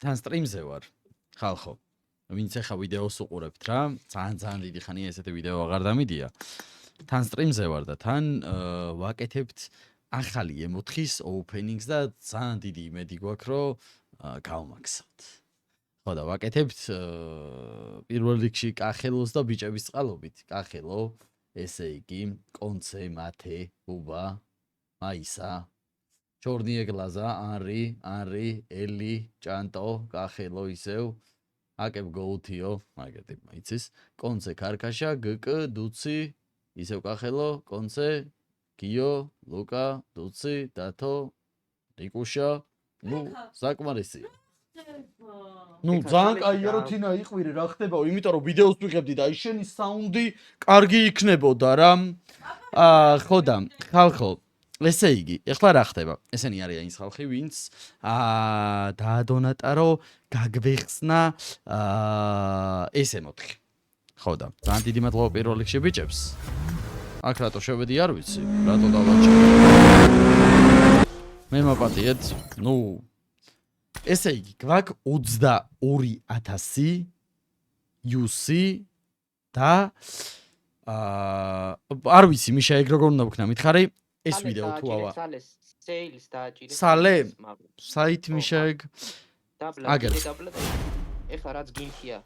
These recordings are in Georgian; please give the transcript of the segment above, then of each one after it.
თან სტრიმზე ვარ. ხალხო. ვინც ახლა ვიდეოს უყურებთ რა, ძალიან დიდი ხანია ესეთი ვიდეო აღარ დამიდია. თან სტრიმზე ვარ და თან ვაკეთებთ ახალი M4-ის openings და ძალიან დიდი იმედი გვაქვს, რომ გავმაგსავთ. ხო და ვაკეთებთ პირველ რიგში კახელოს და ბიჭების წყალობით. კახელო, ესე იგი, კონცე, მათე, ბუბა, მაისა, ჩორნიეგლაზა, ანრი, ელი, ჭანტო, კახელო ისევ, აკებ გოუთიო, მაგეთი იცის, კონცე ქარქაშა, გკ, დუცი, ისევ კახელო, კონცე, გიო, ლუკა, დუცი, დათო, რიკუშა, ნუ, საკმარისი. ნუ ძალიან კაია რომ თინა იყვირე რა ხდებაო, იმიტომ რომ ვიდეოს ვიღებდი და აი შენი საუნდი კარგი იქნებოდა რა. ხო და ხალხო, ესე იგი, ეხლა რა ხდება? ესენი არიან ის ხალხი, ვინც დაადონატა რომ გაგვეხსნა ეს M4. ხო და ძალიან დიდი მადლობა პირველ რიგში ბიჭებს. აქ რატო შევედი არ ვიცი, რატო დავაჭირე. მე მაპატიეთ, ნუ ესე იგი, გვაქვს 22,000 UC და არ ვიცი, მიშა ეგ როგორ უნდა ვქნა, მითხარი ეს ვიდეო თუ ავა. სეილს დააჭირე. სალე, საით მიშა ეგ. აგერ. ეხლა რაც გინთია,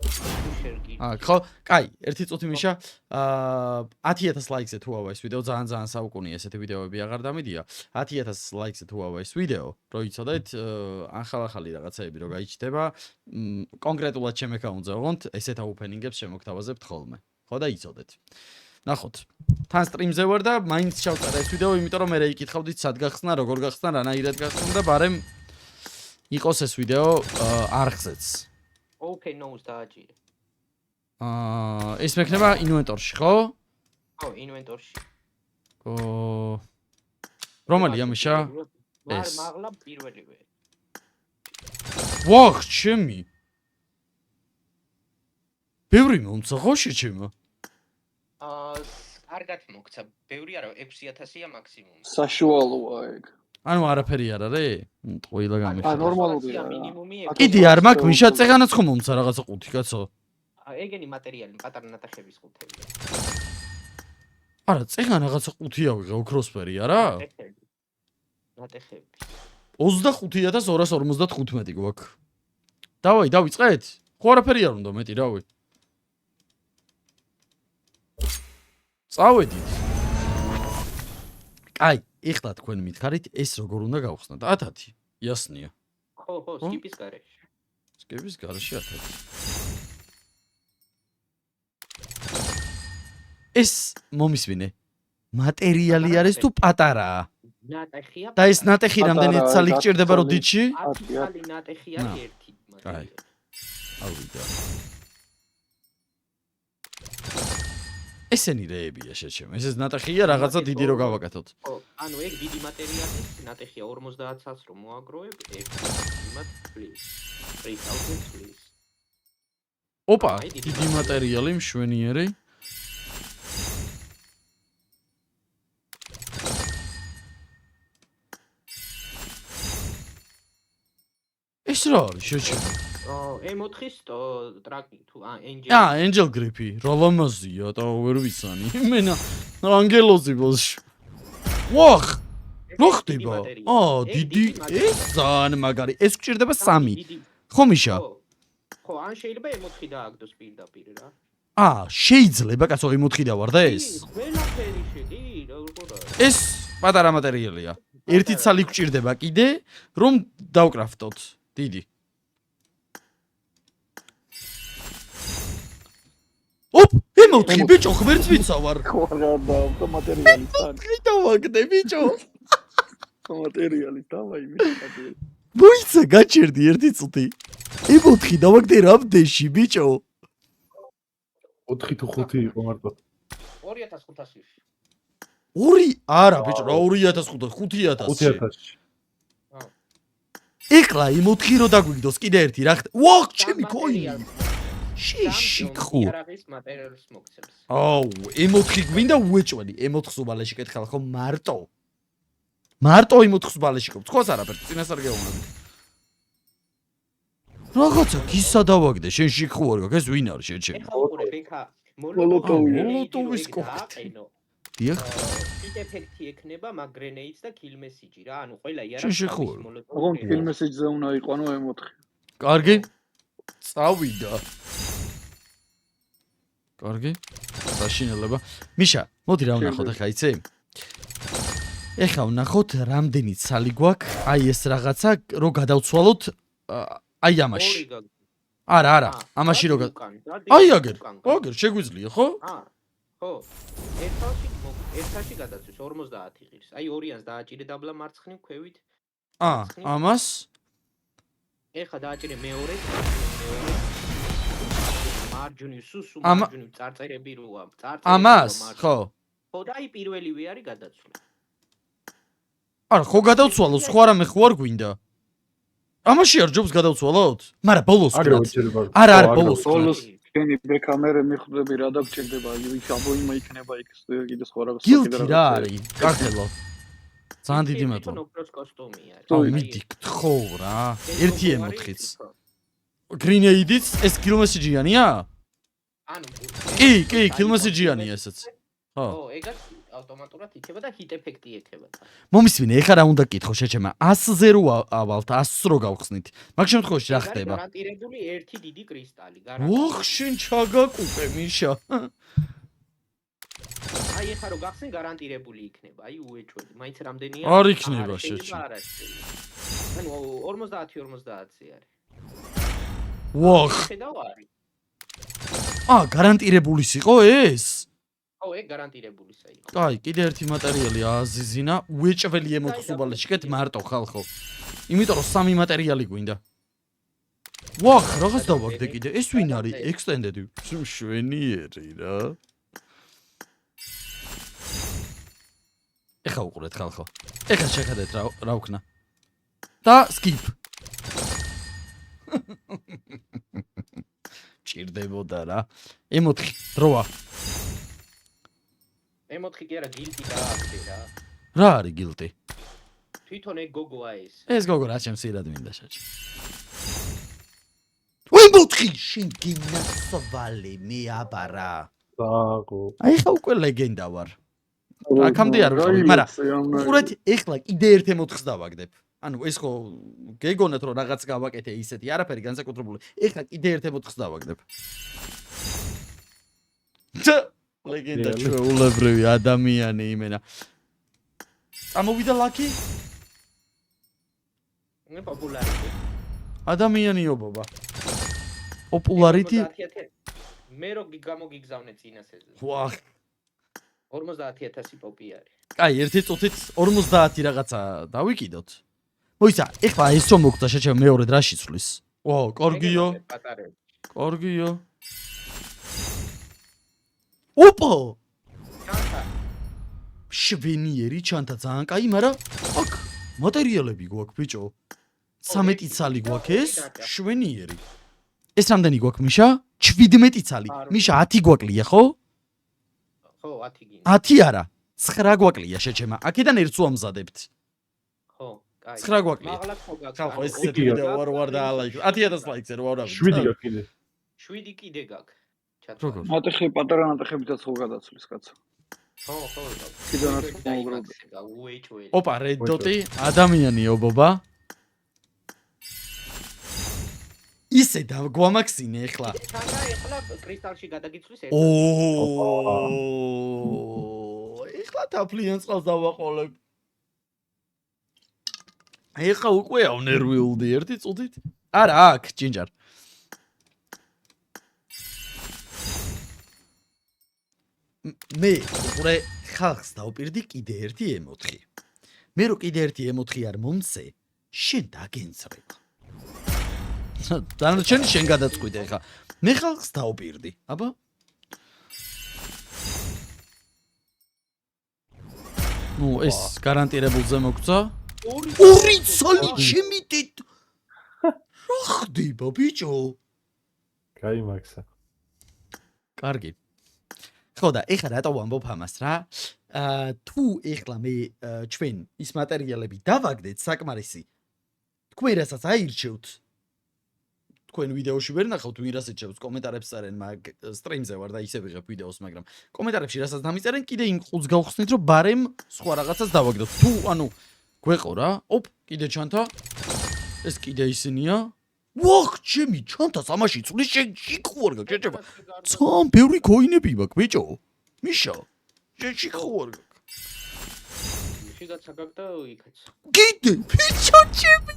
შერ გინთია. ხო, კაი, ერთი წუთი მიშა, 10,000 ლაიქზე თუ ავა ეს ვიდეო, ძალიან საუკუნია ესეთი ვიდეოები აღარ დამიდია. 10,000 ლაიქზე თუ ავა ეს ვიდეო, რომ იცოდეთ, ახალ-ახალი რაღაცეები რო გაიჩნდება, კონკრეტულად ჩემ აკაუნტზე ოღონდ ესეთა ოპენინგებს შემოგთავაზებთ ხოლმე. ხო და იცოდეთ. ნახოთ. თან სტრიმზე ვარ და მაინც შევწერე ეს ვიდეო, იმიტომ რომ მე იკითხავდით სად გახსნა, როგორ გახსნა, რანაირად გახსნა და ბარემ იყოს ეს ვიდეო არხზეც. Okay, no-ს დააჭირე. ეს მექნება ინვენტორში, ხო? ხო, ინვენტორში. რომელია მიშა? ეს. მაღლა პირველივე. ვახ, ჩემი. ბევრი მომცა ხო შეჩემა? კარგად მოგცა. ბევრი არა, 6,000-ია მაქსიმუმი. საშუალოა ეგ. ანუ არაფერი არ არის? ტყუილა გამიხდა. ნორმალურია. მინიმუმი. კიდე არ მაქვს მიშა წეღანაც ხომ მომცა რაღაცა ყუთი კაცო. ეგენი მატერიალი, პატარა ნატეხების ყუთებია. არა, წეღან რაღაცა ყუთია ვიღე, ოქროსფერი არა? ნატეხები. 25,255 გვაქვს. დავაი, დავიწყეთ? ხო არაფერი არ უნდა მეტი, რავი. წავედით. აი, ეხლა თქვენ მითხარით, ეს როგორ უნდა გავხსნათ? 10,000. იასნია. ხო, სკიპის გარეშე. სკიპის გარეშე 10,000. ეს მომისმინე. მატერიალი არის თუ პატარაა? ნატეხია. და ეს ნატეხი რამდენი ცალი გჭირდება რო დიჩი? 10 ცალი ნატეხი არის ერთი მატერიალი. ავიდა. ესენი რეებია შეჩემ. ეს ნატეხია რაღაცა დიდი რო გავაკეთოთ. ხო, ანუ ეგ დიდი მატერიალი, ნატეხია 50,000 რო მოაგროვებ, ეგ იმათ please. 3,000 please. ოპა, დიდი მატერიალი მშვენიერი. ეს რა არის შეჩემ? M4-ის ტრაკი თუ ენჯელ. ენჯელ გრიპი, რა ლამაზია და ვერ ვიცანი. მენა ანგელოზი ბოლში. ვახ! რო ხდება? დიდი, ეს ძალიან მაგარი. ეს გჭირდება 3. ხო მიშა? ხო, ან შეიძლება M4 დააგდოს პირდაპირ რა. შეიძლება კაცო M4 დავარდა ეს? ყველაფერი შედი, როგორ არის? ეს პატარა მატერიალია. ერთი ცალი გჭირდება კიდე, რომ დავკრაფტოთ. დიდი. ოპ, M4 ბიჭო, ღმერთს ვიცავარ. ხო რა და მატერიალი თან. დავაგდე ბიჭო. მატერიალი დავაი მისაკეთე. მოიცა გაჩერდი ერთი წუთი. M4 დავაგდე რამდენში ბიჭო? 4 თუ 5 იყო მარტო. 2,500-ში. 2 არა ბიჭო, რა 2,500, 5,000. 5,000-ში. ეხლა M4 რო დაგვიგდოს კიდე ერთი რა ხდება? ვახ, ჩემი კოინი. შიქხუ. არაღის მატერიალს მოგცემს. M4 გვინდა უეჭველი. M4 სუბალეში კითხავ ხო მარტო. მარტო M4 სუბალეში გქონს, ხო არაფერს წინასწარ გეუბნები. რაღაცა გისა დავაგდე, შენ შიქხვარი გაკ ეს ვინ არის შეჩემი? ეხა უყურებ, ეხა მოლოტოვის კოქტეილი. დიახ. ჰიტ ეფექტი ექნება მაგ გრენეიდს და kill message რა, ანუ ყველა შენ შეხუარი. ოღონდ kill message-ზე უნდა იყვანო M4. კარგი. წავიდა. კარგი. საშინელება. მიშა, მოდი რა ვნახოთ ახლა იცი? ეხლა ვნახოთ რამდენი ცალი გვაქვს, აი ეს რაღაცა რო გადავცვალოთ აი ამაში. არა, ამაში რო აი აგერ შეგვიძლია, ხო? ხო. ერთაში გადაცვის 50 ღირს. აი ორიანს დააჭირე დაბლა მარცხნივ ქვევით. ამას ეხა დააჭირე მეორე მარჯვნივ სუსუ მარჯვნივ წარწერები როა. ამას, ხო. ხო და აი პირველივე არის გადაცვლა. არა, ხო გადავცვალო, სხვა რამე ხო არ გვინდა. ამაში არ ჯობს გადავცვალოთ? მაგრამ ბოლოს არა, ბოლოს. თქვენი ბექამერე მიხვდები რა დაგჭირდება, ის აბოიმა იქნება იქ კიდე სხვა რაღაც. გილტი რა არის? კახელო. ძალიან დიდი მადლობა. ოქროს კოსტუმი არის. მიდი გთხოვ რა. ერთი M4-იც. გრინეიდიც ეს kill message-იანია? ანუ კი, kill message-იანია ესეც. ხო, ეგაც ავტომატურად იქნება და hit ეფექტი ექნება. მომისმინე, ეხლა რა უნდა გითხო შეჩემა? 100-ზე რო ავალთ, 100-ს რო გავხსნით. მაგ შემთხვევაში რა ხდება? გარანტირებული ერთი დიდი კრისტალი, ოხ, შენ ჩაგაკუპე, მიშა. აი ეხლა რო გახსნი გარანტირებული იქნება, აი უეჭველი, მაინც რამდენია? არ იქნება შეჩემა. ანუ 50-50-ზე არის. ოხ. ხედავ არის. გარანტირებულის იყო ეს? ხო, ეგ გარანტირებულისა იყო. კაი, კიდე ერთი მატერიალი აზიზინა, უეჭველი M4-ს უბალე შეკეთ მარტო ხალხო. იმიტომ რომ სამი მატერიალი გვინდა. ვახ, რაღაც დავაგდე კიდე. ეს ვინ არის? Extended. შვენიერი რა. ეხა უყურეთ ხალხო. ეხა შეხედეთ რა ვქნა. და skip. ჭირდებოდა რა. M4 დროა. M4 კი არა, გილტი გააკეთე რა. რა არის გილტი? თვითონ ეგ გოგოა ეს. ეს გოგო რა ჩემს ირად მინდა შეჭი. M4 შენ გინასვალი მე აბარა. დაგო. აი ხა უკვე ლეგენდა ვარ. აქამდე არ ვიყავი, მაგრამ უყურეთ ეხლა კიდე ერთ M4-ს დავაგდებ. ანუ ეს ხო გეგონათ რომ რაღაც გავაკეთე ისეთი არაფერი განსაკუთრებული. ეხლა კიდე ერთ M4-ს დავაგდებ. ლეგენდა ჩვეულებრივი ადამიანი იმენა. წამოვიდა ლაკი? მე პოპულარიტი. ადამიანიობობა. პოპულარიტი? მე რო გამოგიგზავნე წინას ეს. ვახ. 50000 პოპი არის. კაი, ერთი წუთით 50 რაღაცა დავიკიდოთ. მოიცა, ეხლა ეს რომ მოგწა შეჩემ მეორედ რა შეცვლის? კორგიო. კორგიო. ოპა! შვენიერი ჩანთა ძალიან კაი, მაგრამ აქ მატერიალები გვაქვს ბიჭო. 13 ცალი გვაქვს ეს, შვენიერი. ეს რამდენი გვაქვს მიშა? 17 ცალი. მიშა 10 გვაკლია, ხო? ხო, 10 გინდა. 10 არა, 9 გვაკლია შეჩემა. აქედან ერთს ვამზადებთ. ხო, კაი. 9 გვაკლია. მაღლა ხო გაქვს. ხალხო, ეს ვიდეო ვარ და ლაიქ. 10000 ლაიქზე რო ვარავი. 7 გაქვს კიდე. 7 კიდე გაქვს. როგორ? ნატეხი პატარა ნატეხებითაც ხო გადაცვლის კაცო. ხო. კიდანაც მოუგროვდა. უეჭველი. ოპა, red dot-ი ადამიანიობობა. ისე დავგვამაქსინე ეხლა. ეხლა კრისტალში გადაგიცვლის ერთ. ეხლა თაფლიან წყალს დავაყოლებ. ეხლა უკვე ავნერვიულდი ერთი წუთით. არა, აქ ჯინჯარ. მე უყურე ხალხს დავპირდი კიდე ერთი M4. მე რო კიდე ერთი M4 არ მომცე, შენ დაგენცრება. დანარჩენი შენ გადაწყვიტე ხა. მე ხალხს დავპირდი. აბა. ნუ ეს გარანტირებულზე მოგწა. ორი ცალი შემიტეთ. რა ხდება ბიჭო? კაი მაქსა. კარგი. ხო და ეხლა რატო ვამბობ ამას რა? თუ ეხლა მე ჩვენ ის მატერიალები დავაგდეთ საკმარისი. თქვენ რასაც აირჩევთ თქვენ ვიდეოში ვერ ნახავთ ვინ რასაც ჭებს კომენტარებს წერენ მაგ სტრიმზე ვარ და ისე ვიღებ ვიდეოს მაგრამ კომენტარებში რასაც დამიწერენ კიდე იმ ყუთს გავხსნით რომ ბარემ სხვა რაღაცას დავაგდოთ თუ ანუ გვეყო რა ოპ კიდე ჩანთა ეს კიდე ისინია ვახ ჩემი ჩანთა სამაში წული შეგიხوار გაგჭება ცამ ბევრი კოინები მაქვს ბიჭო მიშა შეგიხوار შეგაცა გაგდა იქაც კიდე ბიჭო ჩემი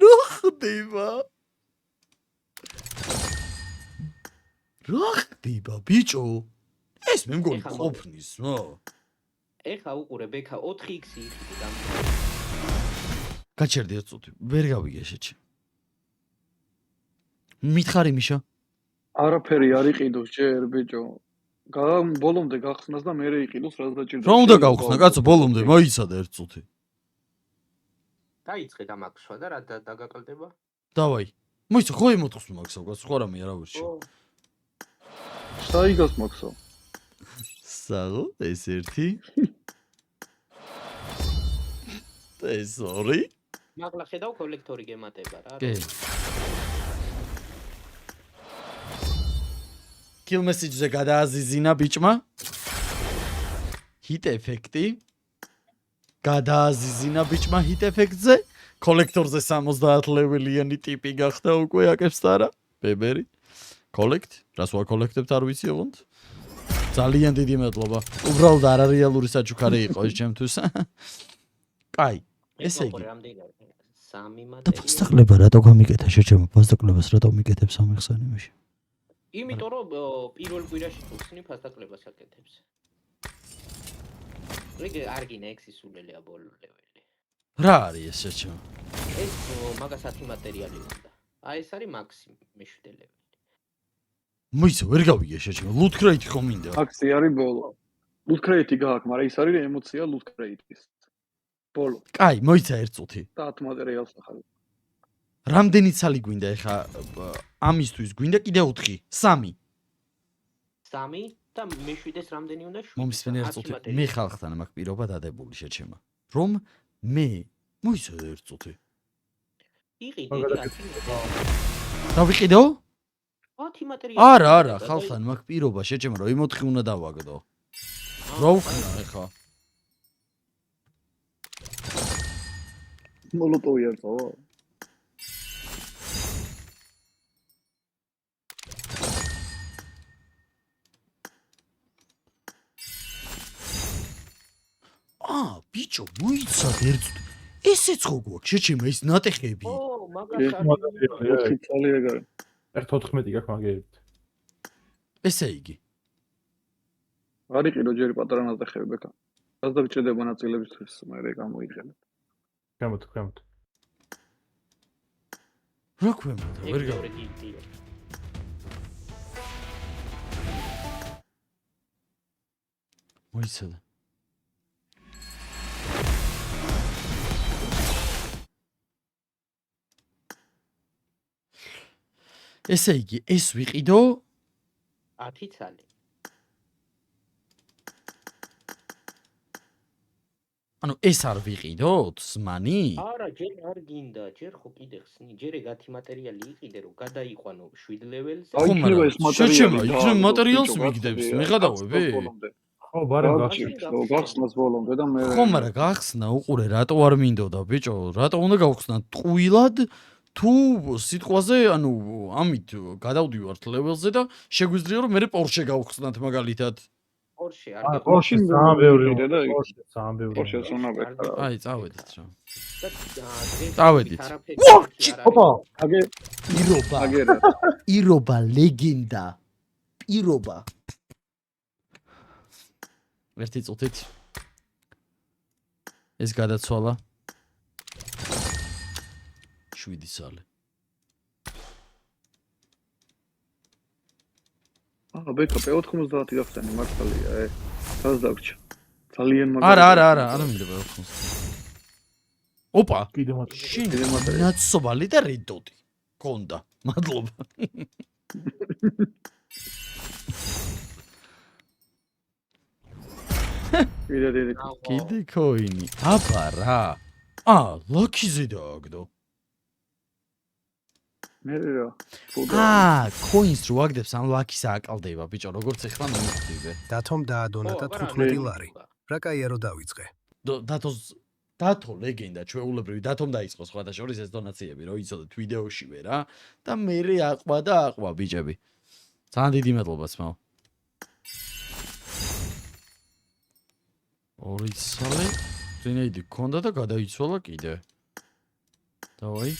რა ხდება რა ხდება ბიჭო ეს მე მგონი ყოფნის რა ეხა უყურე ბექა 4x იყიდე და გაჩერდი ერთ წუთი ვერ გავიგე შეჭი მითხარი მიშა არაფერი არ იყიდოს ჯერ ბიჭო ბოლომდე გახსნას და მე იყიდოს რაც დაჭირდა რა უნდა გავხსნა კაცო ბოლომდე მოიცადე ერთ წუთი დაიწყე და მაქსვა და რა დაგაკლდება დავაი მოიცა ხო ემოთხს მაქსავ კაცო სხვა რამე არა ვერჩი საიგას მაქსავ საღო ეს ერთი ეს ორი მაგლა ხედავ კოლექტორი გემატება რა კი kill message-ზე გადააზიზინა ბიჭმა hit ეფექტი გადააზიზინა ბიჭმა hit ეფექტზე კოლექტორზე 70 ლეველიანი ტიპი გახდა უკვე აკებს და არა ბებერი კოლექტ რას ვაკოლექტებთ არ ვიცი ოღონდ ძალიან დიდი მადლობა უბრალოდ არარეალური საჩუქარი იყო ეს ჩემთვის კაი ესე იგი და ფასტაკლება რატო გამიკეთა შეჩემო ფასტაკლებას რატო მიკეთებ სამი ხსანი მაშინ იმიტომ რომ პირველ კვირაში ხსნი ფასტაკლებას აკეთებს რიგე არ გინდა ექსის სულელია ბოლო ლეველი რა არის ეს შეჩემო ეს მაგას 10 მატერიალი უნდა აი ეს არის მაქსიმ მე-7 ლეველი მოიცა ვერ გავიგე შეჩემო loot crate ხომ მინდა აქსი არის ბოლო loot crate გააქვს მაგრამ ის არის ემოცია loot crate-ის ბოლო კაი მოიცა ერთ წუთი და 10 მატერიალს ახალი რამდენი ცალი გვინდა ეხა ამისთვის გვინდა კიდე 4 3 3 და მე-7-ს რამდენი უნდა 7 მომისმენ ერთ წუთი მე ხალხთან მაქვს პირობა დადებული შეჩემა რომ მე მოიცა ერთ წუთი იყიდე დავიყიდო 10 მატერიალი არა ხალხთან მაქვს პირობა შეჩემა რომ იმ 4 უნდა დავაგდო რა ვქნა ეხა მოლოტოვი არ წავა ბიჭო მოიცად ერთ ესეც ხო გვაქვს შეჩემა ის ნატეხები ო მაგას არის ცალი ეგარი 1.14 გაქვს მაგერით ესე იგი არ იყიდო ჯერ პატარა ნატეხები ბექა რაც დაგჭირდება ნაწილებისთვის მე გამოიყენებ ქვემოთ რა ქვემოთ ვერ გავიგე მოიცადა ესე იგი ეს ვიყიდო 10 ცალი ანუ ეს არ ვიყიდოთ ზმანი არა ჯერ არ გინდა ჯერ ხო კიდე ხსნი ჯერ 10 მატერიალი იყიდე რომ გადაიყვანო 7 ლეველზე ხო მაგრამ შეჩემა იქნებ მატერიალს ვიგდებს მიღადავები ხო ბარემ გახსნას ბოლომდე და მე ხო მაგრამ გახსნა უყურე რატო არ მინდოდა ბიჭო რატო უნდა გავხსნა ტყუილად თუ სიტყვაზე ანუ ამით გადავდივართ ლეველზე და შეგვიძლია რომ მე პორშე გავხსნათ მაგალითად პორშე არ პორშე პორშეს უნდა ბექა აი წავედით რა და წავედით ოპა აგე პირობა აგერა პირობა ლეგენდა პირობა ერთი წუთით ეს გადაცვალა 7 სალი ბექა P90 გახსენი მართალია რას დაგჭა ძალიან არა მინდა P90 ოპა კიდე მატერიალი ნაცობალი და რედოტი გონდა მადლობა კიდე კოინი აბა რა ლაკიზე დააგდო მე რა. coins რო აგდებს ამ ლაქის ააკალდება ბიჭო, როგორც ეხლა მივხვდები. დათომ დაადონა და 15 ლარი. რა კაია რომ დავიწყე. დათო ლეგენდა ჩვეულებრივი დათომ დაიწყო სხვადასხვა ეს დონაციები რო იცოდეთ ვიდეოშივე რა და მე აყვა ბიჭები. ძალიან დიდი მადლობა ძმაო. 2 სალი ძინეიდი გქონდა და გადაიცვალა კიდე. დავაი.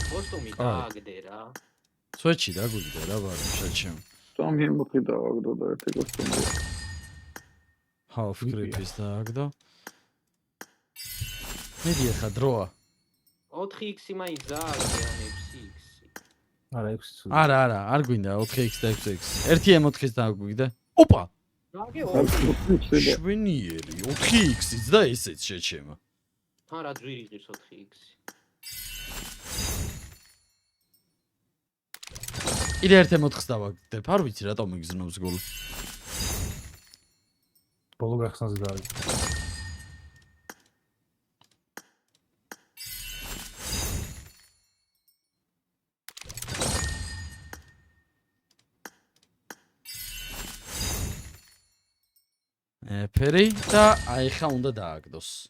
კოსტუმი დააგდე რა. სვეჩი დაგვიგდე რა ბარო შეჩემ. სამი მოხი დავაგდო და ერთი კოსტუმი. half grip-ის დააგდო. მედი ახლა დროა. 4x-ი მაინც დააგდე ან 6x. არა 6. არა, არ გვინდა 4x და 6x. ერთი M4-ის დაგვიგდე. ოპა! დააგე შვენიერი 4x-იც და ესეც შეჩემა. თან რა ძვირი ღირს 4x. კიდე ერთ M4-ს დავაგდებ, არ ვიცი რატომ მიგზნობს გული. ბოლო გახსნას გავი. ფერი და აი ხა უნდა დააგდოს.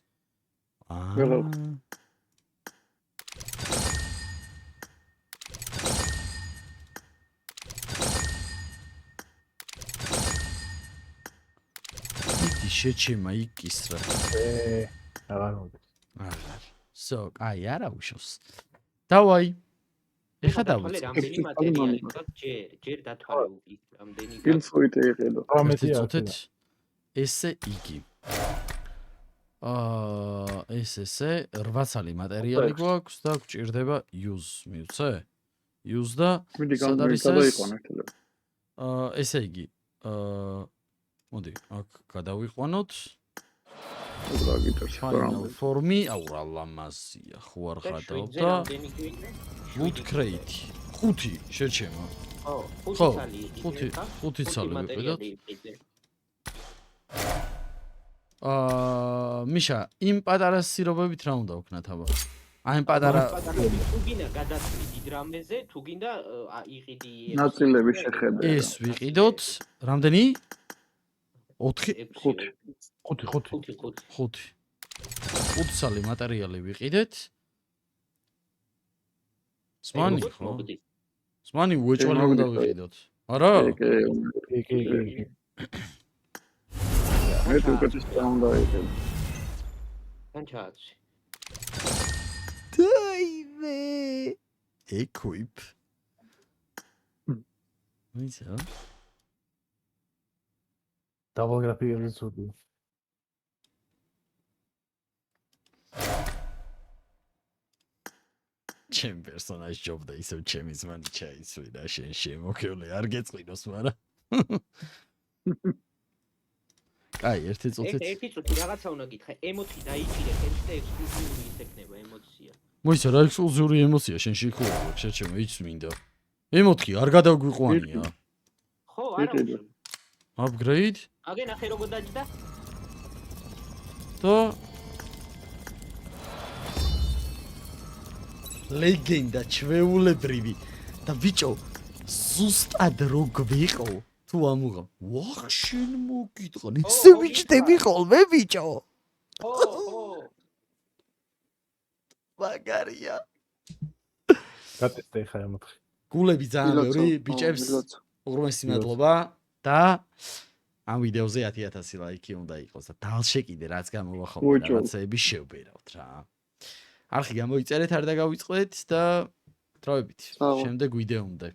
იდი შეჩემა იკისრა. აღარ მოგდი. აღარ. სო, აი არა უშავს. დავაი. ეხა დათვალე დავიწყე. რამდენი მატერიალი გაქვს ჯერ დათვალე უკით რამდენი გაქვს. ინფოიტი იყედო. 18 ესე იგი. ესე 8 ცალი მატერიალი გვაქვს და გვჭირდება use მივცე? use და სად არის ეს? გადაიყვანეთ. ესე იგი. მოდი, აქ გადავიყვანოთ. რა გიტარს Final form-ი, აუ რა ლამაზია, ხო არ ხატავ და loot crate. 5 შეჩემა. ხო, 5 ცალი. 5 ცალი ვიყიდოთ. მიშა, იმ პატარა სირობებით რა უნდა ვქნათ აბა? აი პატარა თუ გინდა გადაწყვი დიდ რამეზე, თუ გინდა იყიდი ნაწილები შეხედე. ეს ვიყიდოთ, რამდენი? 4 5 ცალი მატერიალი ვიყიდეთ. სმანი ხო? სმანი უეჭველი უნდა ვიყიდოთ. არა? კი. მე უკეთეს უნდა იყიდე. თან ჩააცი. დაიმე. equip. მიცა? Double graphics სუდი. ჩემ პერსონაჟ ჯობდა ისევ ჩემი ზმანი ჩაიცვიდა შენ შემოქევლე არ გეწყინოს მაგრამ კაი ერთი წუთით ერთი წუთი რაღაცა უნდა გითხრა ემოცი დაიჭირე ხელში და ექსკლუზიური ის ექნება ემოცია მოიცა რა ექსკლუზიური ემოცია შენში ხო შეჩემო იც მინდა ემოთი არ გადავგვიყვანია ხო არა upgrade აგენ ახე როგორ დაჭდა და ლეგენდა ჩვეულებრივი და ბიჭო ზუსტად რო გვიყო თუ ამუღა ვახშენ მოგიტყან ისე ვიჭდები ხოლმე ბიჭო ხო მაგარია გატესტე ხა ემოთი გულები ძალიან ბევრი ბიჭებს უღრმესი მადლობა და ამ ვიდეოზე 10000 ლაიქი უნდა იყოს და დალშე კიდე რაც გამოვა ხოლმე რაღაცეები შევბერავთ რა არხი გამოიწერეთ არ დაგავიწყდეთ და დროებით შემდეგ ვიდეომდე